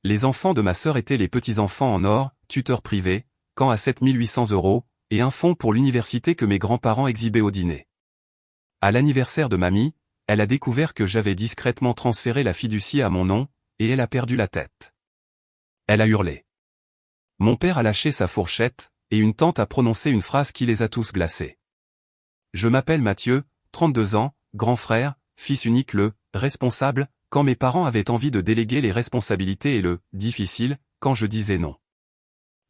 Les enfants de ma sœur étaient les petits-enfants en or, tuteur privé, camp à 7800 €, et un fonds pour l'université que mes grands-parents exhibaient au dîner. À l'anniversaire de mamie, elle a découvert que j'avais discrètement transféré la fiducie à mon nom, et elle a perdu la tête. Elle a hurlé. Mon père a lâché sa fourchette, et une tante a prononcé une phrase qui les a tous glacés. Je m'appelle Mathieu, 32 ans, grand frère, fils unique responsable, quand mes parents avaient envie de déléguer les responsabilités et difficile, quand je disais non.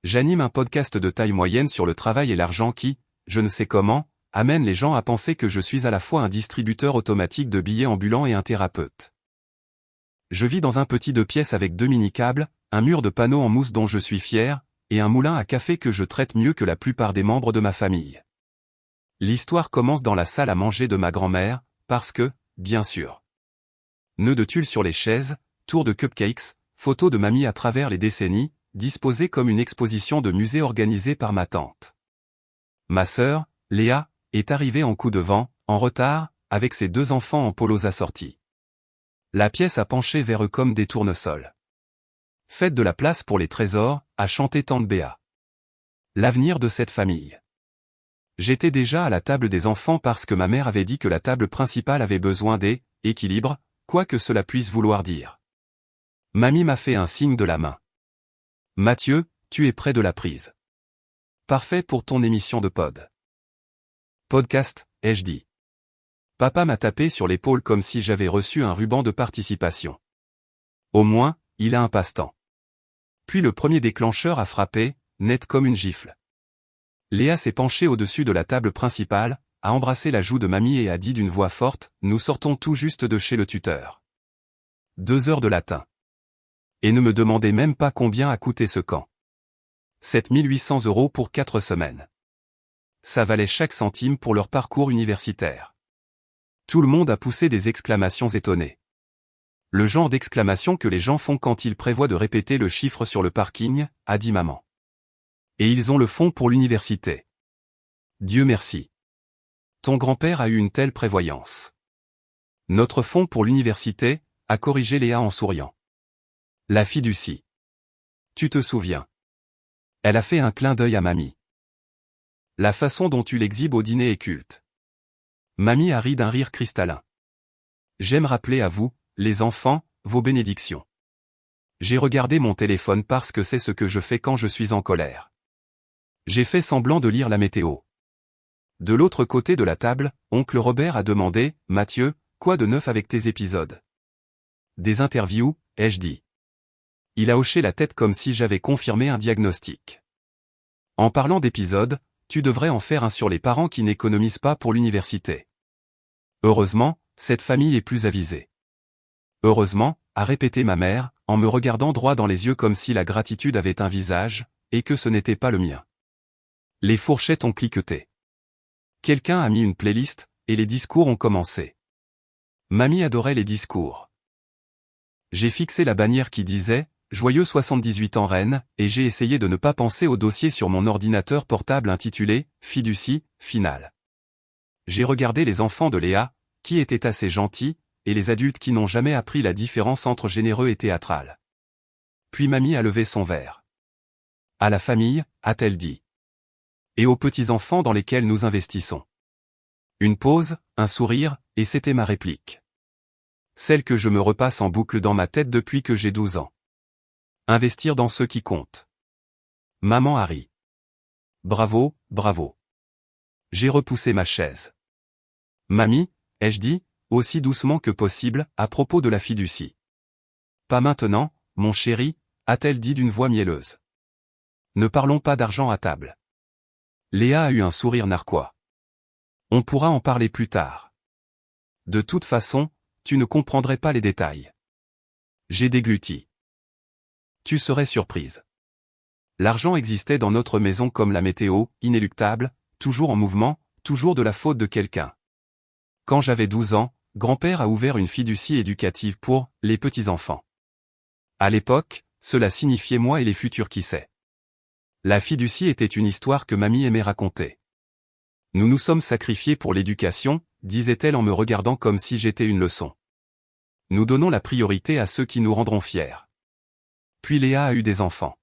J'anime un podcast de taille moyenne sur le travail et l'argent qui, je ne sais comment, amène les gens à penser que je suis à la fois un distributeur automatique de billets ambulants et un thérapeute. Je vis dans un petit 2 pièces avec 2 mini-câbles, un mur de panneaux en mousse dont je suis fier, et un moulin à café que je traite mieux que la plupart des membres de ma famille. L'histoire commence dans la salle à manger de ma grand-mère, parce que, bien sûr. Nœuds de tulle sur les chaises, tours de cupcakes, photos de mamie à travers les décennies, disposées comme une exposition de musée organisée par ma tante. Ma sœur, Léa, est arrivée en coup de vent, en retard, avec ses 2 enfants en polos assortis. La pièce a penché vers eux comme des tournesols. Faites de la place pour les trésors, a chanté tante Béa. L'avenir de cette famille. J'étais déjà à la table des enfants parce que ma mère avait dit que la table principale avait besoin d'équilibre, quoi que cela puisse vouloir dire. Mamie m'a fait un signe de la main. Mathieu, tu es près de la prise. Parfait pour ton émission de podcast, ai-je dit. Papa m'a tapé sur l'épaule comme si j'avais reçu un ruban de participation. Au moins, il a un passe-temps. Puis le premier déclencheur a frappé, net comme une gifle. Léa s'est penchée au-dessus de la table principale, a embrassé la joue de mamie et a dit d'une voix forte, « Nous sortons tout juste de chez le tuteur. 2 heures de latin. Et ne me demandez même pas combien a coûté ce camp. 7800 € pour 4 semaines. Ça valait chaque centime pour leur parcours universitaire. » Tout le monde a poussé des exclamations étonnées. Le genre d'exclamation que les gens font quand ils prévoient de répéter le chiffre sur le parking, a dit maman. Et ils ont le fonds pour l'université. Dieu merci. Ton grand-père a eu une telle prévoyance. Notre fonds pour l'université, a corrigé Léa en souriant. La fiducie. Tu te souviens. Elle a fait un clin d'œil à mamie. La façon dont tu l'exhibes au dîner est culte. Mamie a ri d'un rire cristallin. J'aime rappeler à vous, les enfants, vos bénédictions. J'ai regardé mon téléphone parce que c'est ce que je fais quand je suis en colère. J'ai fait semblant de lire la météo. De l'autre côté de la table, oncle Robert a demandé, « Mathieu, quoi de neuf avec tes épisodes ?» Des interviews, ai-je dit. Il a hoché la tête comme si j'avais confirmé un diagnostic. En parlant d'épisodes, tu devrais en faire un sur les parents qui n'économisent pas pour l'université. Heureusement, cette famille est plus avisée. Heureusement, a répété ma mère, en me regardant droit dans les yeux comme si la gratitude avait un visage, et que ce n'était pas le mien. Les fourchettes ont cliqueté. Quelqu'un a mis une playlist, et les discours ont commencé. Mamie adorait les discours. J'ai fixé la bannière qui disait « Joyeux 78 ans reine » et j'ai essayé de ne pas penser au dossier sur mon ordinateur portable intitulé « Fiducie, finale ». J'ai regardé les enfants de Léa, qui étaient assez gentils, et les adultes qui n'ont jamais appris la différence entre généreux et théâtral. Puis mamie a levé son verre. À la famille, a-t-elle dit. Et aux petits-enfants dans lesquels nous investissons. Une pause, un sourire, et c'était ma réplique. Celle que je me repasse en boucle dans ma tête depuis que j'ai 12 ans. Investir dans ceux qui comptent. Maman a ri. Bravo, bravo. J'ai repoussé ma chaise. Mamie, ai-je dit, aussi doucement que possible, à propos de la fiducie. Pas maintenant, mon chéri, a-t-elle dit d'une voix mielleuse. Ne parlons pas d'argent à table. Léa a eu un sourire narquois. On pourra en parler plus tard. De toute façon, tu ne comprendrais pas les détails. J'ai dégluti. Tu serais surprise. L'argent existait dans notre maison comme la météo, inéluctable, toujours en mouvement, toujours de la faute de quelqu'un. Quand j'avais 12 ans, grand-père a ouvert une fiducie éducative pour les petits-enfants. À l'époque, cela signifiait moi et les futurs qui sait. La fiducie était une histoire que mamie aimait raconter. Nous nous sommes sacrifiés pour l'éducation, disait-elle en me regardant comme si j'étais une leçon. Nous donnons la priorité à ceux qui nous rendront fiers. Puis Léa a eu des enfants.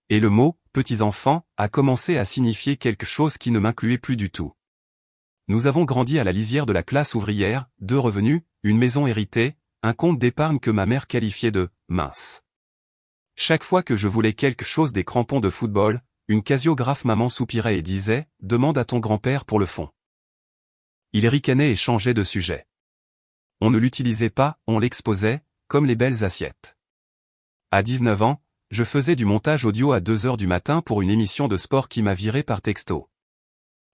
Et le mot « petits-enfants » a commencé à signifier quelque chose qui ne m'incluait plus du tout. Nous avons grandi à la lisière de la classe ouvrière, 2 revenus, une maison héritée, un compte d'épargne que ma mère qualifiait de « mince ». Chaque fois que je voulais quelque chose des crampons de football, une casiographe maman soupirait et disait « Demande à ton grand-père pour le fond ». Il ricanait et changeait de sujet. On ne l'utilisait pas, on l'exposait, comme les belles assiettes. À 19 ans, je faisais du montage audio à 2 heures du matin pour une émission de sport qui m'a viré par texto.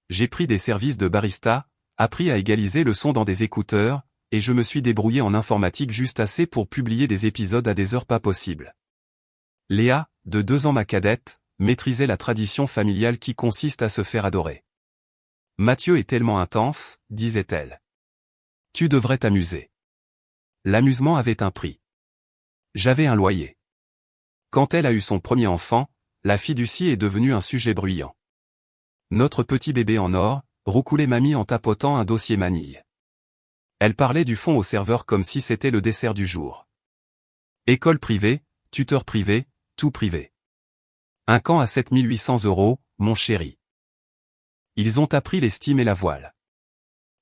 J'ai pris des services de barista, appris à égaliser le son dans des écouteurs, et je me suis débrouillé en informatique juste assez pour publier des épisodes à des heures pas possibles. Léa, de 2 ans ma cadette, maîtrisait la tradition familiale qui consiste à se faire adorer. Mathieu est tellement intense, disait-elle. Tu devrais t'amuser. L'amusement avait un prix. J'avais un loyer. Quand elle a eu son premier enfant, la fiducie est devenue un sujet bruyant. Notre petit bébé en or, roucoulait mamie en tapotant un dossier manille. Elle parlait du fond au serveur comme si c'était le dessert du jour. École privée, tuteur privé, tout privé. Un camp à 7800 €, mon chéri. Ils ont appris l'estime et la voile.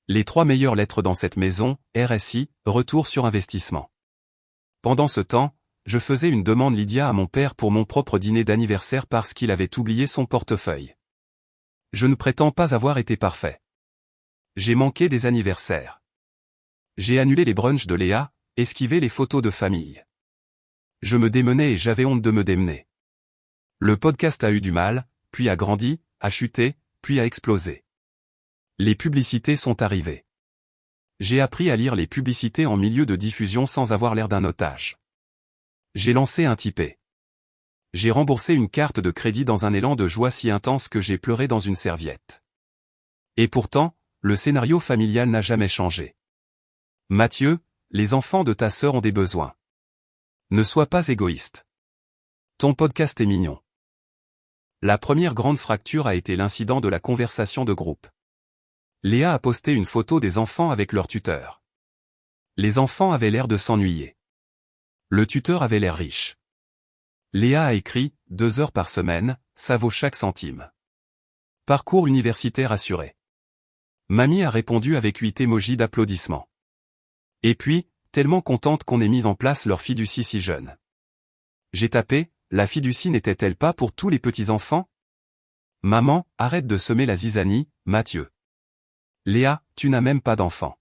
Les 3 meilleures lettres dans cette maison, RSI, retour sur investissement. Pendant ce temps, je faisais une demande Lydia à mon père pour mon propre dîner d'anniversaire parce qu'il avait oublié son portefeuille. Je ne prétends pas avoir été parfait. J'ai manqué des anniversaires. J'ai annulé les brunchs de Léa, esquivé les photos de famille. Je me démenais et j'avais honte de me démener. Le podcast a eu du mal, puis a grandi, a chuté, puis a explosé. Les publicités sont arrivées. J'ai appris à lire les publicités en milieu de diffusion sans avoir l'air d'un otage. J'ai lancé un Tipeee. J'ai remboursé une carte de crédit dans un élan de joie si intense que j'ai pleuré dans une serviette. Et pourtant, le scénario familial n'a jamais changé. Mathieu, les enfants de ta sœur ont des besoins. Ne sois pas égoïste. Ton podcast est mignon. La première grande fracture a été l'incident de la conversation de groupe. Léa a posté une photo des enfants avec leur tuteur. Les enfants avaient l'air de s'ennuyer. Le tuteur avait l'air riche. Léa a écrit, 2 heures par semaine, ça vaut chaque centime. Parcours universitaire assuré. Mamie a répondu avec 8 émojis d'applaudissements. Et puis, tellement contente qu'on ait mis en place leur fiducie si jeune. J'ai tapé, la fiducie n'était-elle pas pour tous les petits-enfants ? Maman, arrête de semer la zizanie, Mathieu. Léa, tu n'as même pas d'enfant.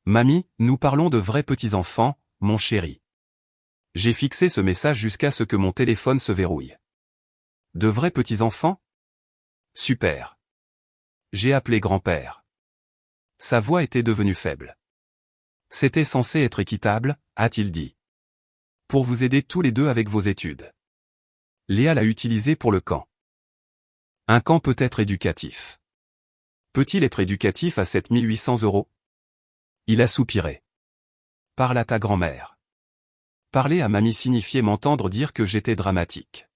Mamie, nous parlons de vrais petits-enfants, mon chéri. J'ai fixé ce message jusqu'à ce que mon téléphone se verrouille. De vrais petits-enfants ? Super. J'ai appelé grand-père. Sa voix était devenue faible. C'était censé être équitable, a-t-il dit. Pour vous aider tous les deux avec vos études. Léa l'a utilisé pour le camp. Un camp peut être éducatif. Peut-il être éducatif à 7800 €? Il a soupiré. Parle à ta grand-mère. Parler à mamie signifiait m'entendre dire que j'étais dramatique.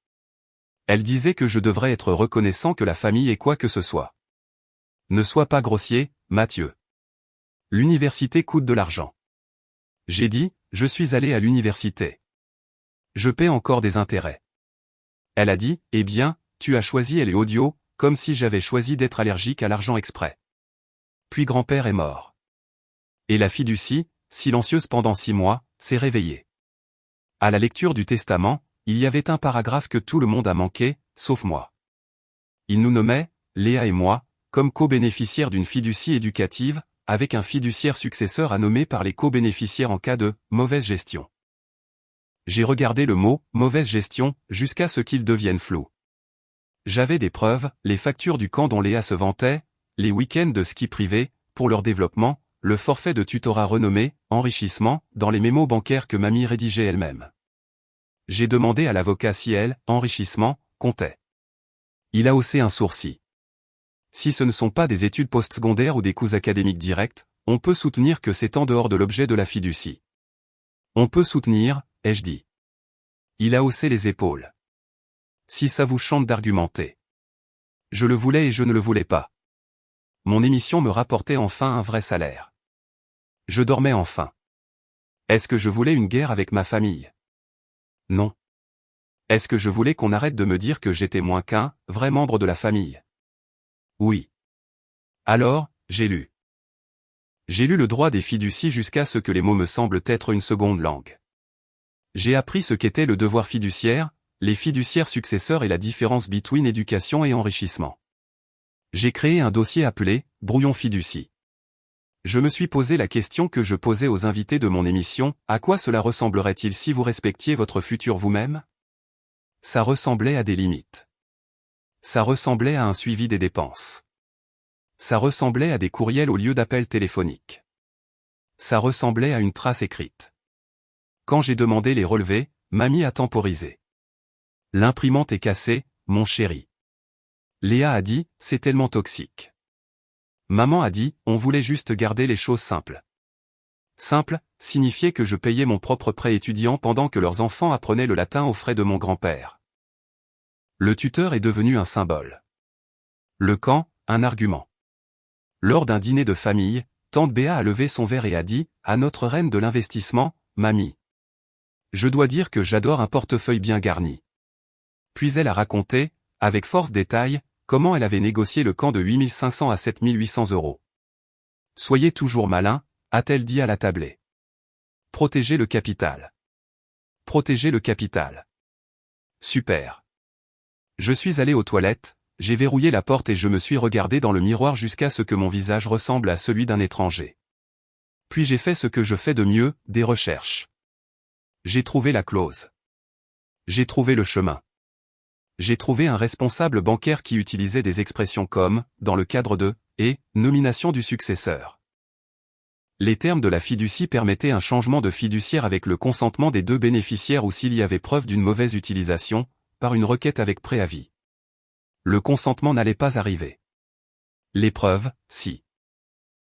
Elle disait que je devrais être reconnaissant que la famille est quoi que ce soit. Ne sois pas grossier, Mathieu. L'université coûte de l'argent. J'ai dit, je suis allé à l'université. Je paie encore des intérêts. Elle a dit, eh bien, tu as choisi elle et audio, comme si j'avais choisi d'être allergique à l'argent exprès. Puis grand-père est mort. Et la fiducie, silencieuse pendant 6 mois, s'est réveillée. À la lecture du testament, il y avait un paragraphe que tout le monde a manqué, sauf moi. Il nous nommait, Léa et moi, comme co-bénéficiaires d'une fiducie éducative, avec un fiduciaire successeur à nommer par les co-bénéficiaires en cas de mauvaise gestion. J'ai regardé le mot « mauvaise gestion » jusqu'à ce qu'il devienne flou. J'avais des preuves, les factures du camp dont Léa se vantait, les week-ends de ski privé, pour leur développement, le forfait de tutorat renommé, enrichissement, dans les mémos bancaires que mamie rédigeait elle-même. J'ai demandé à l'avocat si elle, enrichissement, comptait. Il a haussé un sourcil. Si ce ne sont pas des études postsecondaires ou des coûts académiques directs, on peut soutenir que c'est en dehors de l'objet de la fiducie. On peut soutenir, ai-je dit. Il a haussé les épaules. Si ça vous chante d'argumenter. Je le voulais et je ne le voulais pas. Mon émission me rapportait enfin un vrai salaire. Je dormais enfin. Est-ce que je voulais une guerre avec ma famille? Non. Est-ce que je voulais qu'on arrête de me dire que j'étais moins qu'un vrai membre de la famille? Oui. Alors, j'ai lu. J'ai lu le droit des fiducies jusqu'à ce que les mots me semblent être une seconde langue. J'ai appris ce qu'était le devoir fiduciaire, les fiduciaires successeurs et la différence between éducation et enrichissement. J'ai créé un dossier appelé « Brouillon fiducie ». Je me suis posé la question que je posais aux invités de mon émission, à quoi cela ressemblerait-il si vous respectiez votre futur vous-même? Ça ressemblait à des limites. Ça ressemblait à un suivi des dépenses. Ça ressemblait à des courriels au lieu d'appels téléphoniques. Ça ressemblait à une trace écrite. Quand j'ai demandé les relevés, mamie a temporisé. L'imprimante est cassée, mon chéri. Léa a dit, c'est tellement toxique. Maman a dit, on voulait juste garder les choses simples. Simple, signifiait que je payais mon propre prêt étudiant pendant que leurs enfants apprenaient le latin aux frais de mon grand-père. Le tuteur est devenu un symbole. Le quand, un argument. Lors d'un dîner de famille, tante Béa a levé son verre et a dit, à notre reine de l'investissement, mamie. Je dois dire que j'adore un portefeuille bien garni. Puis elle a raconté, avec force détail, comment elle avait négocié le camp de 8 500 à 7 800 €. Soyez toujours malin, a-t-elle dit à la tablée. Protégez le capital. Protégez le capital. Super. Je suis allé aux toilettes, j'ai verrouillé la porte et je me suis regardé dans le miroir jusqu'à ce que mon visage ressemble à celui d'un étranger. Puis j'ai fait ce que je fais de mieux, des recherches. J'ai trouvé la clause. J'ai trouvé le chemin. J'ai trouvé un responsable bancaire qui utilisait des expressions comme, dans le cadre de, et, nomination du successeur. Les termes de la fiducie permettaient un changement de fiduciaire avec le consentement des deux bénéficiaires ou s'il y avait preuve d'une mauvaise utilisation, par une requête avec préavis. Le consentement n'allait pas arriver. Les preuves, si.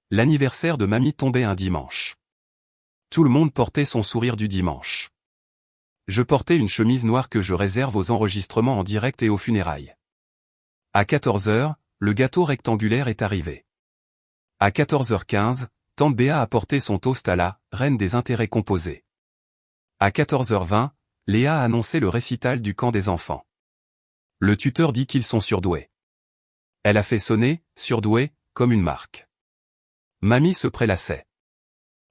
L'anniversaire de mamie tombait un dimanche. Tout le monde portait son sourire du dimanche. Je portais une chemise noire que je réserve aux enregistrements en direct et aux funérailles. À 14 h, le gâteau rectangulaire est arrivé. À 14 h 15, tante Béa a porté son toast à la « reine des intérêts composés ». À 14 h 20, Léa a annoncé le récital du camp des enfants. Le tuteur dit qu'ils sont surdoués. Elle a fait sonner « surdoué » comme une marque. Mamie se prélassait.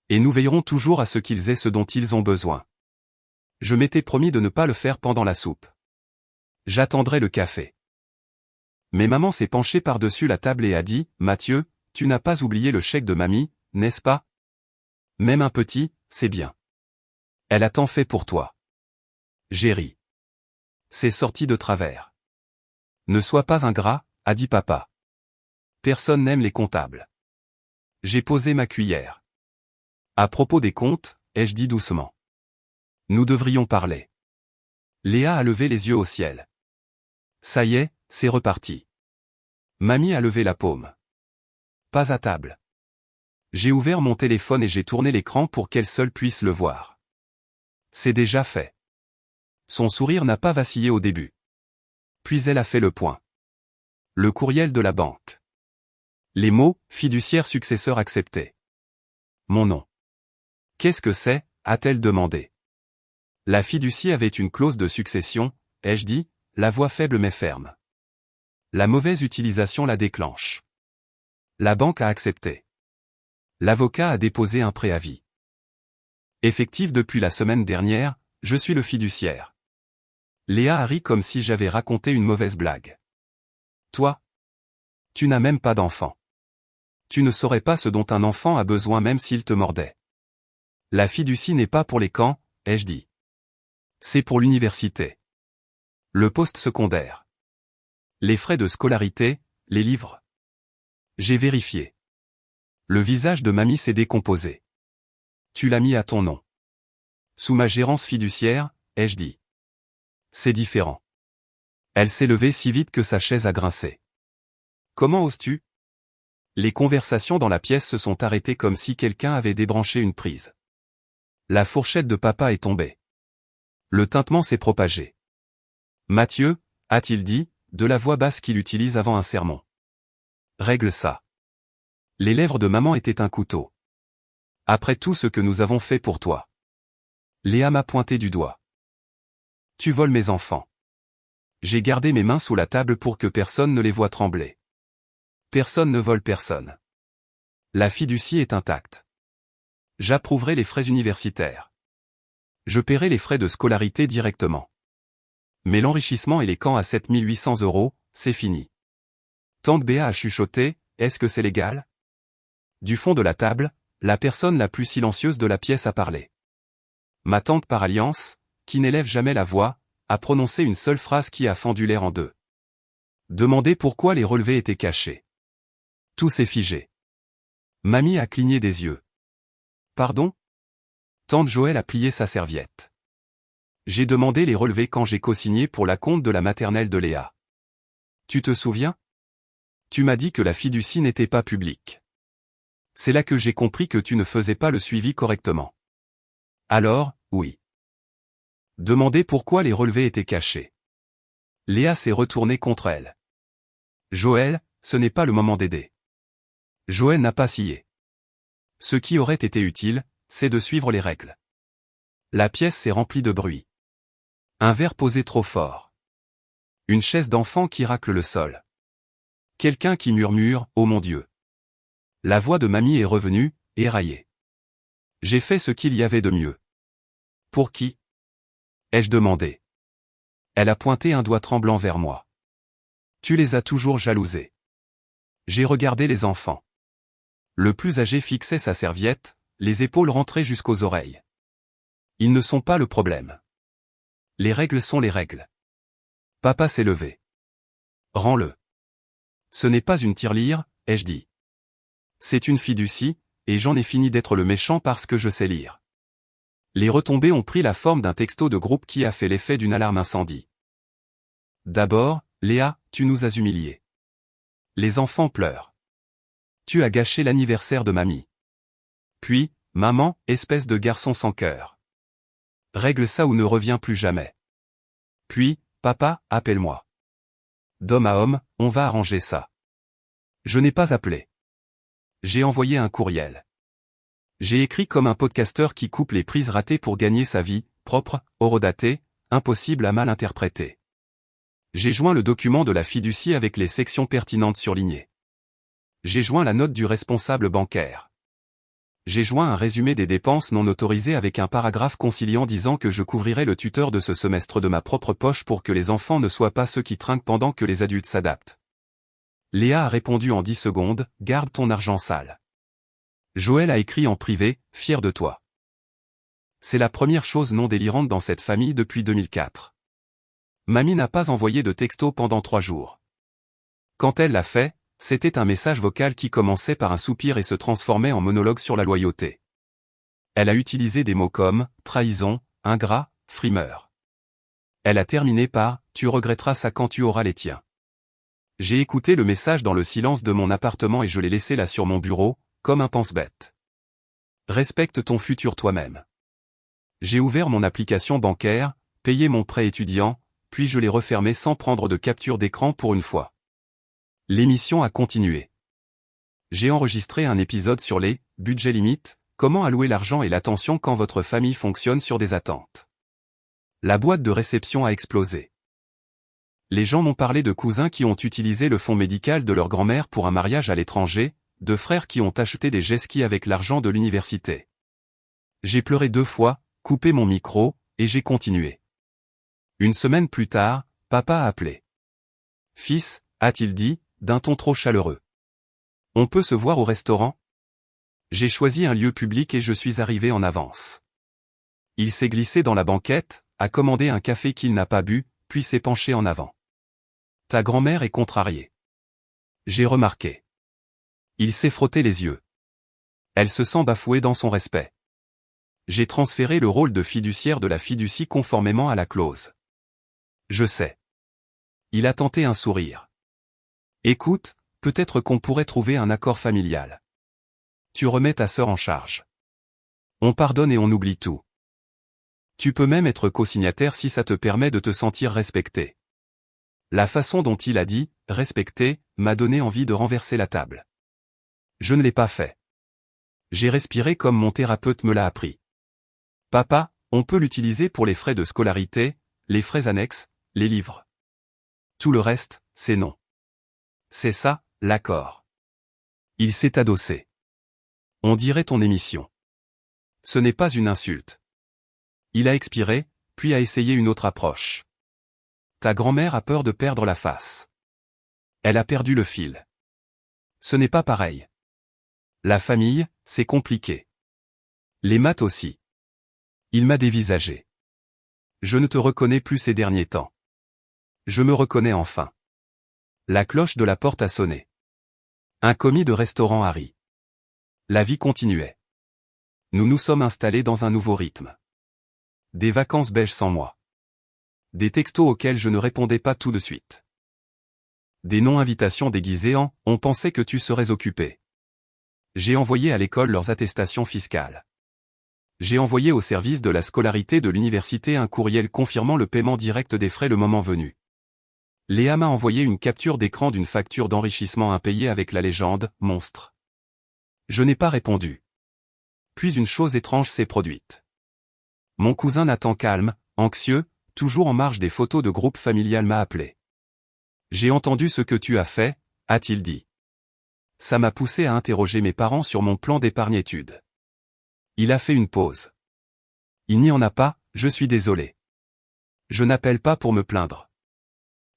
Et nous veillerons toujours à ce qu'ils aient ce dont ils ont besoin. Je m'étais promis de ne pas le faire pendant la soupe. J'attendrai le café. Mais maman s'est penchée par-dessus la table et a dit « Mathieu, tu n'as pas oublié le chèque de mamie, n'est-ce pas? Même un petit, c'est bien. Elle a tant fait pour toi. » J'ai ri. C'est sorti de travers. Ne sois pas ingrat, a dit papa. Personne n'aime les comptables. J'ai posé ma cuillère. À propos des comptes, ai-je dit doucement. Nous devrions parler. Léa a levé les yeux au ciel. Ça y est, c'est reparti. Mamie a levé la paume. Pas à table. J'ai ouvert mon téléphone et j'ai tourné l'écran pour qu'elle seule puisse le voir. C'est déjà fait. Son sourire n'a pas vacillé au début. Puis elle a fait le point. Le courriel de la banque. Les mots « fiduciaire successeur accepté ». Mon nom. Qu'est-ce que c'est, a-t-elle demandé. La fiducie avait une clause de succession, ai-je dit, la voix faible mais ferme. La mauvaise utilisation la déclenche. La banque a accepté. L'avocat a déposé un préavis. Effectif depuis la semaine dernière, je suis le fiduciaire. Léa a ri comme si j'avais raconté une mauvaise blague. Toi? Tu n'as même pas d'enfant. Tu ne saurais pas ce dont un enfant a besoin même s'il te mordait. La fiducie n'est pas pour les camps, ai-je dit. C'est pour l'université. Le poste secondaire. Les frais de scolarité, les livres. J'ai vérifié. Le visage de mamie s'est décomposé. Tu l'as mis à ton nom. Sous ma gérance fiduciaire, ai-je dit. C'est différent. Elle s'est levée si vite que sa chaise a grincé. Comment oses-tu? Les conversations dans la pièce se sont arrêtées comme si quelqu'un avait débranché une prise. La fourchette de papa est tombée. Le tintement s'est propagé. Mathieu, a-t-il dit, de la voix basse qu'il utilise avant un sermon. Règle ça. Les lèvres de maman étaient un couteau. Après tout ce que nous avons fait pour toi. Léa m'a pointé du doigt. Tu voles mes enfants. J'ai gardé mes mains sous la table pour que personne ne les voie trembler. Personne ne vole personne. La fiducie est intacte. J'approuverai les frais universitaires. Je paierai les frais de scolarité directement. Mais l'enrichissement et les camps à 7800 €, c'est fini. Tante Béa a chuchoté, est-ce que c'est légal? Du fond de la table, la personne la plus silencieuse de la pièce a parlé. Ma tante par alliance, qui n'élève jamais la voix, a prononcé une seule phrase qui a fendu l'air en deux. Demandez pourquoi les relevés étaient cachés. Tout s'est figé. Mamie a cligné des yeux. Pardon? Tante Joël a plié sa serviette. J'ai demandé les relevés quand j'ai co-signé pour l'acompte de la maternelle de Léa. Tu te souviens? Tu m'as dit que la fiducie n'était pas publique. C'est là que j'ai compris que tu ne faisais pas le suivi correctement. Alors, oui. Demandez pourquoi les relevés étaient cachés. Léa s'est retournée contre elle. Joël, ce n'est pas le moment d'aider. Joël n'a pas scié. Ce qui aurait été utile, c'est de suivre les règles. La pièce s'est remplie de bruit. Un verre posé trop fort. Une chaise d'enfant qui racle le sol. Quelqu'un qui murmure, oh mon Dieu. La voix de mamie est revenue, éraillée. J'ai fait ce qu'il y avait de mieux. Pour qui? Ai-je demandé. Elle a pointé un doigt tremblant vers moi. Tu les as toujours jalousés. J'ai regardé les enfants. Le plus âgé fixait sa serviette, les épaules rentrées jusqu'aux oreilles. Ils ne sont pas le problème. Les règles sont les règles. Papa s'est levé. Rends-le. Ce n'est pas une tirelire, ai-je dit. C'est une fiducie, et j'en ai fini d'être le méchant parce que je sais lire. Les retombées ont pris la forme d'un texto de groupe qui a fait l'effet d'une alarme incendie. D'abord, Léa, tu nous as humiliés. Les enfants pleurent. Tu as gâché l'anniversaire de mamie. Puis, maman, espèce de garçon sans cœur. Règle ça ou ne reviens plus jamais. Puis, papa, appelle-moi. D'homme à homme, on va arranger ça. Je n'ai pas appelé. J'ai envoyé un courriel. J'ai écrit comme un podcasteur qui coupe les prises ratées pour gagner sa vie, propre, horodatée, impossible à mal interpréter. J'ai joint le document de la fiducie avec les sections pertinentes surlignées. J'ai joint la note du responsable bancaire. J'ai joint un résumé des dépenses non autorisées avec un paragraphe conciliant disant que je couvrirais le tuteur de ce semestre de ma propre poche pour que les enfants ne soient pas ceux qui trinquent pendant que les adultes s'adaptent. Léa a répondu en 10 secondes, garde ton argent sale. Joël a écrit en privé, fier de toi. C'est la première chose non délirante dans cette famille depuis 2004. Mamie n'a pas envoyé de texto pendant 3 jours. Quand elle l'a fait, c'était un message vocal qui commençait par un soupir et se transformait en monologue sur la loyauté. Elle a utilisé des mots comme trahison, ingrat, frimeur. Elle a terminé par tu regretteras ça quand tu auras les tiens. J'ai écouté le message dans le silence de mon appartement et je l'ai laissé là sur mon bureau, comme un pense-bête. Respecte ton futur toi-même. J'ai ouvert mon application bancaire, payé mon prêt étudiant, puis je l'ai refermé sans prendre de capture d'écran pour une fois. L'émission a continué. J'ai enregistré un épisode sur les budgets limites, comment allouer l'argent et l'attention quand votre famille fonctionne sur des attentes. La boîte de réception a explosé. Les gens m'ont parlé de cousins qui ont utilisé le fonds médical de leur grand-mère pour un mariage à l'étranger, de frères qui ont acheté des jet-skis avec l'argent de l'université. J'ai pleuré 2 fois, coupé mon micro, et j'ai continué. Une semaine plus tard, papa a appelé. Fils, a-t-il dit, d'un ton trop chaleureux. On peut se voir au restaurant? J'ai choisi un lieu public et je suis arrivé en avance. Il s'est glissé dans la banquette, a commandé un café qu'il n'a pas bu, puis s'est penché en avant. Ta grand-mère est contrariée. J'ai remarqué. Il s'est frotté les yeux. Elle se sent bafouée dans son respect. J'ai transféré le rôle de fiduciaire de la fiducie conformément à la clause. Je sais. Il a tenté un sourire. Écoute, peut-être qu'on pourrait trouver un accord familial. Tu remets ta sœur en charge. On pardonne et on oublie tout. Tu peux même être co-signataire si ça te permet de te sentir respecté. La façon dont il a dit « respecté » m'a donné envie de renverser la table. Je ne l'ai pas fait. J'ai respiré comme mon thérapeute me l'a appris. Papa, on peut l'utiliser pour les frais de scolarité, les frais annexes, les livres. Tout le reste, c'est non. C'est ça, l'accord. Il s'est adossé. On dirait ton émission. Ce n'est pas une insulte. Il a expiré, puis a essayé une autre approche. Ta grand-mère a peur de perdre la face. Elle a perdu le fil. Ce n'est pas pareil. La famille, c'est compliqué. Les maths aussi. Il m'a dévisagé. Je ne te reconnais plus ces derniers temps. Je me reconnais enfin. La cloche de la porte a sonné. Un commis de restaurant a ri. La vie continuait. Nous nous sommes installés dans un nouveau rythme. Des vacances belges sans moi. Des textos auxquels je ne répondais pas tout de suite. Des non-invitations déguisées en « on pensait que tu serais occupé ». J'ai envoyé à l'école leurs attestations fiscales. J'ai envoyé au service de la scolarité de l'université un courriel confirmant le paiement direct des frais le moment venu. Léa m'a envoyé une capture d'écran d'une facture d'enrichissement impayée avec la légende « Monstre ». Je n'ai pas répondu. Puis une chose étrange s'est produite. Mon cousin Nathan calme, anxieux, toujours en marge des photos de groupe familial m'a appelé. J'ai entendu ce que tu as fait, a-t-il dit. Ça m'a poussé à interroger mes parents sur mon plan d'épargne-études. Il a fait une pause. Il n'y en a pas, je suis désolé. Je n'appelle pas pour me plaindre.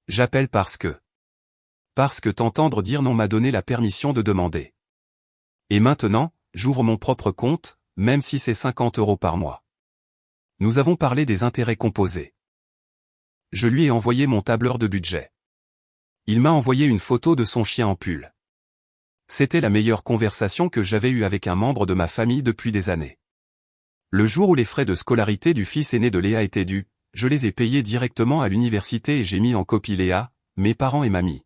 J'appelle parce que t'entendre dire non m'a donné la permission de demander. Et maintenant, j'ouvre mon propre compte, même si c'est 50 € par mois. Nous avons parlé des intérêts composés. Je lui ai envoyé mon tableur de budget. Il m'a envoyé une photo de son chien en pull. C'était la meilleure conversation que j'avais eue avec un membre de ma famille depuis des années. Le jour où les frais de scolarité du fils aîné de Léa étaient dus, je les ai payés directement à l'université et j'ai mis en copie Léa, mes parents et mamie.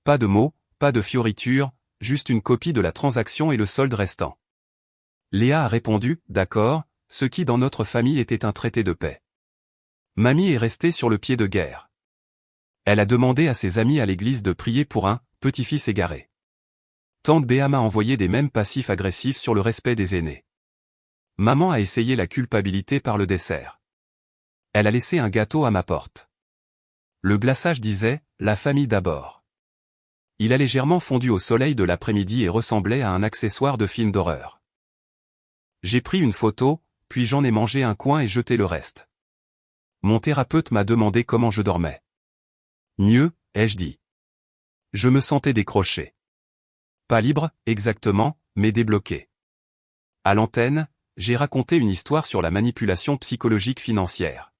Pas de mots, pas de fioritures, juste une copie de la transaction et le solde restant. Léa a répondu, d'accord, ce qui dans notre famille était un traité de paix. Mamie est restée sur le pied de guerre. Elle a demandé à ses amis à l'église de prier pour un petit-fils égaré. Tante Béa m'a envoyé des mèmes passifs agressifs sur le respect des aînés. Maman a essayé la culpabilité par le dessert. Elle a laissé un gâteau à ma porte. Le glaçage disait « la famille d'abord ». Il a légèrement fondu au soleil de l'après-midi et ressemblait à un accessoire de film d'horreur. J'ai pris une photo, puis j'en ai mangé un coin et jeté le reste. Mon thérapeute m'a demandé comment je dormais. Mieux, ai-je dit. Je me sentais décroché. Pas libre, exactement, mais débloqué. À l'antenne, j'ai raconté une histoire sur la manipulation psychologique financière.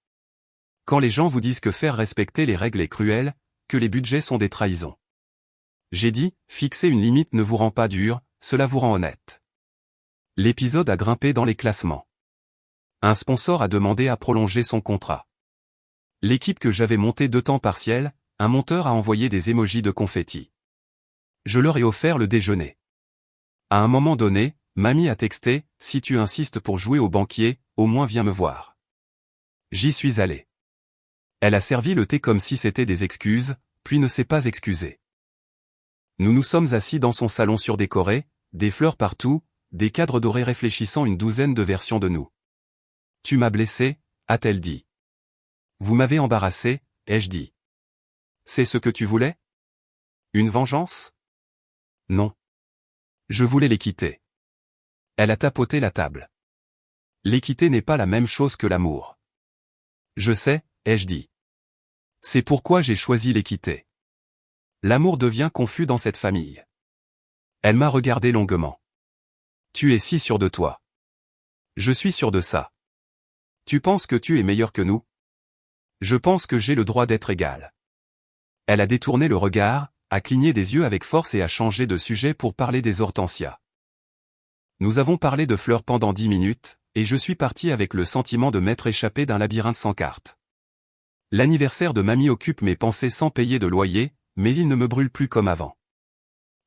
Quand les gens vous disent que faire respecter les règles est cruel, que les budgets sont des trahisons. J'ai dit, fixer une limite ne vous rend pas dur, cela vous rend honnête. L'épisode a grimpé dans les classements. Un sponsor a demandé à prolonger son contrat. L'équipe que j'avais montée de temps partiel, un monteur a envoyé des émojis de confetti. Je leur ai offert le déjeuner. À un moment donné, mamie a texté, si tu insistes pour jouer au banquier, au moins viens me voir. J'y suis allé. Elle a servi le thé comme si c'était des excuses, puis ne s'est pas excusée. Nous nous sommes assis dans son salon surdécoré, des fleurs partout, des cadres dorés réfléchissant une douzaine de versions de nous. Tu m'as blessé, a-t-elle dit. Vous m'avez embarrassé, ai-je dit. C'est ce que tu voulais? Une vengeance? Non. Je voulais l'équité. Elle a tapoté la table. L'équité n'est pas la même chose que l'amour. Je sais, ai-je dit. C'est pourquoi j'ai choisi l'équité. L'amour devient confus dans cette famille. Elle m'a regardé longuement. Tu es si sûr de toi. Je suis sûr de ça. Tu penses que tu es meilleur que nous? Je pense que j'ai le droit d'être égal. Elle a détourné le regard, a cligné des yeux avec force et a changé de sujet pour parler des hortensias. Nous avons parlé de fleurs pendant 10 minutes, et je suis parti avec le sentiment de m'être échappé d'un labyrinthe sans carte. L'anniversaire de mamie occupe mes pensées sans payer de loyer, mais il ne me brûle plus comme avant.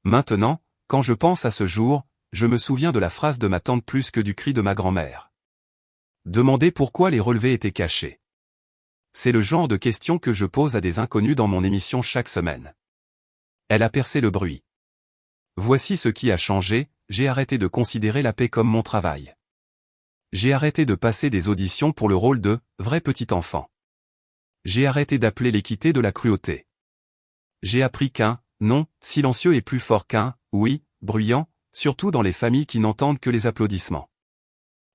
Maintenant, quand je pense à ce jour, je me souviens de la phrase de ma tante plus que du cri de ma grand-mère. Demander pourquoi les relevés étaient cachés. C'est le genre de question que je pose à des inconnus dans mon émission chaque semaine. Elle a percé le bruit. Voici ce qui a changé, j'ai arrêté de considérer la paix comme mon travail. J'ai arrêté de passer des auditions pour le rôle de « vrai petit enfant ». J'ai arrêté d'appeler l'équité de la cruauté. J'ai appris qu'un « non » silencieux est plus fort qu'un « oui » bruyant, surtout dans les familles qui n'entendent que les applaudissements.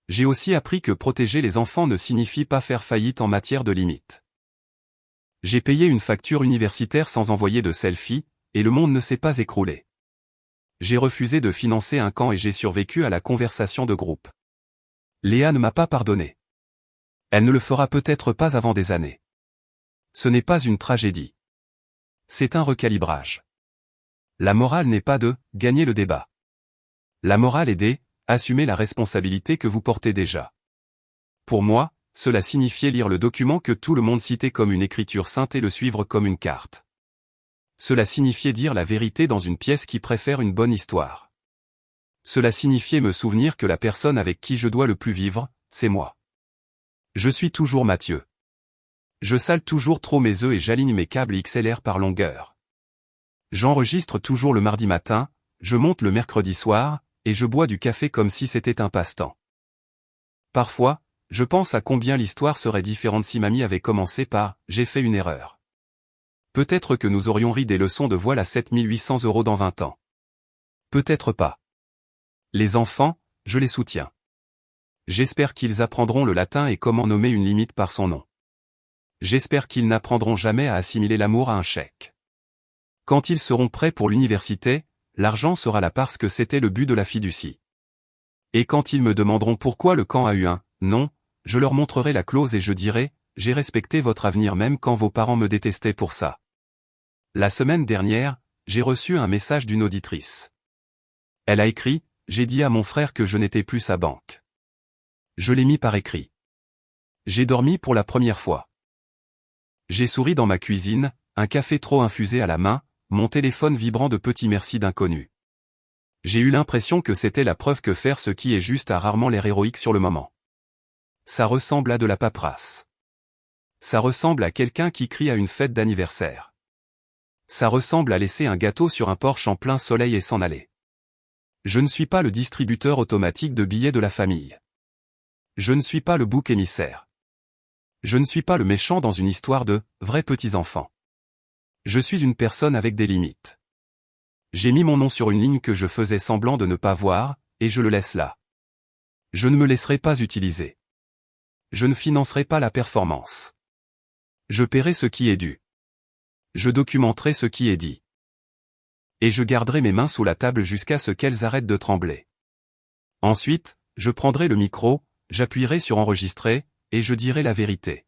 J'ai aussi appris que protéger les enfants ne signifie pas faire faillite en matière de limites. J'ai payé une facture universitaire sans envoyer de selfie, et le monde ne s'est pas écroulé. J'ai refusé de financer un camp et j'ai survécu à la conversation de groupe. Léa ne m'a pas pardonné. Elle ne le fera peut-être pas avant des années. Ce n'est pas une tragédie. C'est un recalibrage. La morale n'est pas de « gagner le débat ». La morale est d'« assumer la responsabilité que vous portez déjà ». Pour moi, cela signifiait lire le document que tout le monde citait comme une écriture sainte et le suivre comme une carte. Cela signifiait dire la vérité dans une pièce qui préfère une bonne histoire. Cela signifiait me souvenir que la personne avec qui je dois le plus vivre, c'est moi. Je suis toujours Mathieu. Je sale toujours trop mes œufs et j'aligne mes câbles XLR par longueur. J'enregistre toujours le mardi matin, je monte le mercredi soir, et je bois du café comme si c'était un passe-temps. Parfois, je pense à combien l'histoire serait différente si mamie avait commencé par « j'ai fait une erreur ». Peut-être que nous aurions ri des leçons de voile à 7800 € dans 20 ans. Peut-être pas. Les enfants, je les soutiens. J'espère qu'ils apprendront le latin et comment nommer une limite par son nom. J'espère qu'ils n'apprendront jamais à assimiler l'amour à un chèque. Quand ils seront prêts pour l'université, l'argent sera là parce que c'était le but de la fiducie. Et quand ils me demanderont pourquoi le camp a eu un « non », je leur montrerai la clause et je dirai « j'ai respecté votre avenir même quand vos parents me détestaient pour ça ». La semaine dernière, j'ai reçu un message d'une auditrice. Elle a écrit « j'ai dit à mon frère que je n'étais plus sa banque ». Je l'ai mis par écrit. J'ai dormi pour la première fois. J'ai souri dans ma cuisine, un café trop infusé à la main, mon téléphone vibrant de petits merci d'inconnus. J'ai eu l'impression que c'était la preuve que faire ce qui est juste a rarement l'air héroïque sur le moment. Ça ressemble à de la paperasse. Ça ressemble à quelqu'un qui crie à une fête d'anniversaire. Ça ressemble à laisser un gâteau sur un porche en plein soleil et s'en aller. Je ne suis pas le distributeur automatique de billets de la famille. Je ne suis pas le bouc émissaire. Je ne suis pas le méchant dans une histoire de « vrais petits-enfants ». Je suis une personne avec des limites. J'ai mis mon nom sur une ligne que je faisais semblant de ne pas voir, et je le laisse là. Je ne me laisserai pas utiliser. Je ne financerai pas la performance. Je paierai ce qui est dû. Je documenterai ce qui est dit. Et je garderai mes mains sous la table jusqu'à ce qu'elles arrêtent de trembler. Ensuite, je prendrai le micro, j'appuierai sur enregistrer, et je dirai la vérité.